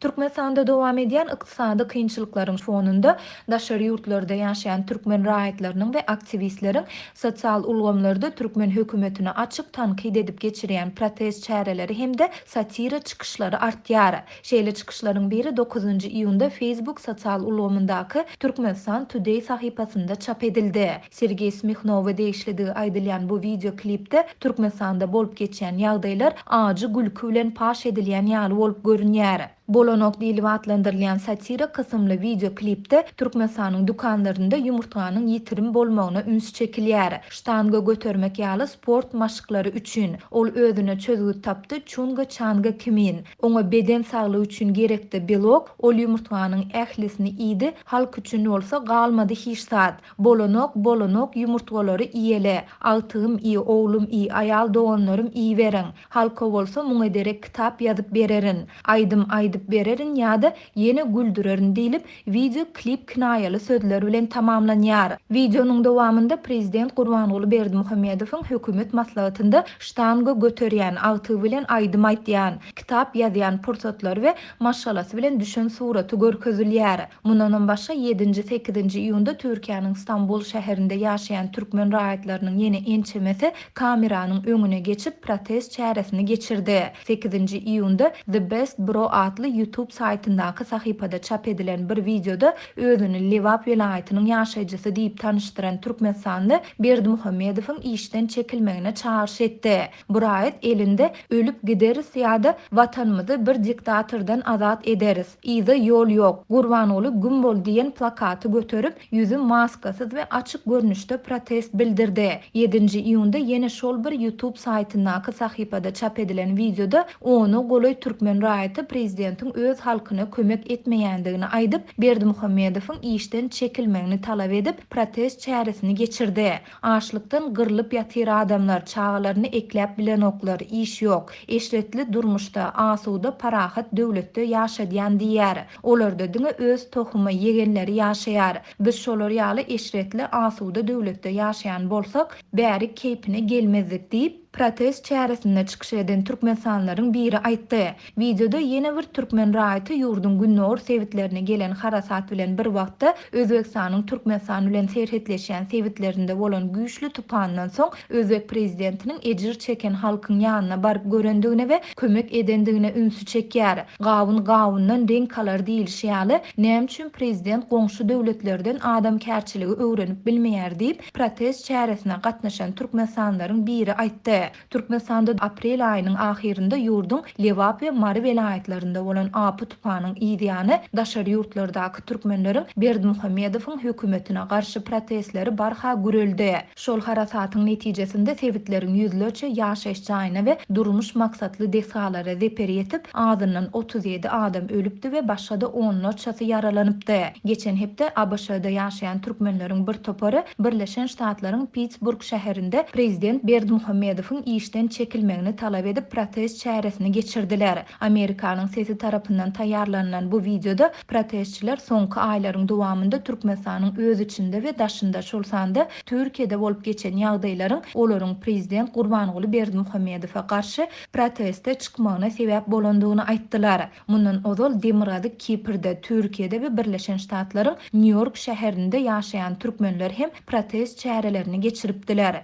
Türkmenistanda dowam edýän ykdysady kynçylyklaryň fonunda daşary ýurtlarda ýaşaýan türkmen raýatlarynyň we aktivistleriň sosial ulgamlarda türkmen hökümetini açyk tanqid edip geçirýän protest çäreleri hemde satira çykyşlary artýar. Şeýle çykyşlaryň biri 9-njy iýunda Facebook sosial ulgamyndaky Turkmenistan Today sahypasynda çap edildi. Sergey Smirnov deýişligi aýdylýan bu video klipde Türkmenistanda bolup geçýän ýagdaýlar ajy gülkü bilen paş edilýän ýaly bolup görünýär. Bolonok diýilip adlandyrylýan satira kysymly video klipde Türkmenistanyň dukanlarynda ýumurtganyň ýitirim bolmagyna üns çekilýär. Ştanga götermek ýaly sport maşyklary üçin ol özüne çözgüt tapdy. Çunga çanga kimin? Oňa beden saglygy üçin gerekli belok ol ýumurtganyň ählisini ýydy. Halk üçin bolsa galmady hiç saat. Bolonok ýumurtgalary iýele. Agtym iý, oglum iý, aýal doganlarym iý beriň. Halka bolsa muňa ederek kitap ýazyp bererin. Aýdym bererin ýa-da ýene güldürerin diýilip video klip kinaýaly sözler bilen tamamlanýar. Videonyň dowamında prezident Gurbanuly Berdimuhammedowyň hökümet maslahatynda ştanga göterýän, agty bilen aýdym aýtýan, kitap ýazýan pursatlar we maşgalasy bilen düşen suraty görkezilýär. Mundan başga 7-8-nji iýunda Türkiýanyň Istanbul şäherinde ýaşaýan türkmen raýatlarynyň ýene ençemesi kameranyň öňüne geçip protest çäresini geçirdi. 8-nji iýunda The Best Bro adly YouTube saytyndaky sahypada çap edilen bir videoda özüni Lewap welaýatynyň ýaşaýjysy diýip tanıştyran Türkmenistanly Berdimuhammedowyň işden çekilmegine çağrış etdi. Bu raýat elinde ölüp gideriz ýa-da watanymyzy bir diktatordan azat ederiz. Ýa-da ýol ýok. Gurbanuly gün bol diýen plakaty göterip ýüzü maskasyz we açyk görnüşde protest bildirdi. 7-nji iýunda ýene şol bir YouTube saytyndaky sahypada çap edilen videoda onu goly türkmen raýaty prezidentiň öz halkyna kömek etmeýändigini aýdyp Berdimuhammedowyň işden çekilmegini talap edip protest çäresini geçirdi. Açlykdan gyrlyp ýatyr adamlar çağalaryny ekläp bilen oklar, iş ýok. Eşretli durmuşda asuda parahat döwletde ýaşadýan diýär. Olarda diňe öz tohumy ýegenleri ýaşaýar. Biz şolar ýaly eşretli asuda döwletde ýaşaýan bolsak, bäri keypine gelmezdik diýip protest çäresinde çykyş eden türkmensanlaryň biri aýtdy. Videoda ýene bir türkmen raýaty ýurdun günnor sewitlerine gelen harasat bilen bir wagtda Özbekistanyň Türkmenistan bilen serhetleşýän sewitlerinde bolan güýçlü tupandan soň Özbek prezidentiniň ejir çeken halkyň ýanyna baryp görendigine we kömek edendigine ünsü çekýär. Gawundan renk kalar diýilýär. Näme üçin prezident goňşy döwletlerden adam kärçiligi öwrenip bilmeýär diýip protest çäresine gatnaşan türkmensanlaryň biri aýtdy. Türkmenistanda aprel aýynyň ahirinde ýurdun Lewap we Mary welaýatlarynda bolan apy tupanyň ýydyany daşary ýurtlardaky türkmenleriň Berdimuhammedowyň hökümetine garşy protestleri barha güreldi. Şol harasatyň netijesinde sewitleriň ýüzlerçe ýaşaýyş jaýyna we durmuş maksatly desalara zeper ýetip azyndan 37 adam ölüpdi we başga-da onlarçasy yaralanypdy. Geçen hepde ABŞ-da ýaşaýan türkmenleriň bir topary Birleşen Ştatlaryň Pittsburgh şäherinde prezident Berdimuhammedowyň işden çekilmegini talap edip protest çäresini geçirdiler. Amerikanyň sesi tarapyndan taýýarlanan bu videoda protestçiler soňky aýlaryň dowamında Türkmenistanyň öz içinde we daşynda şolsanda Türkiýede bolup geçen ýagdaýlaryň olaryň prezident Gurbanuly Berdimuhammedow'a garşy proteste çykmagyna sebäp bolandygyny aýtdylar. Mundan ozal Demirady Kiprde, Türkiýede we Birleşen Ştatlaryň New York şäherinde ýaşaýan türkmenler hem protest çärelerini geçiripdiler.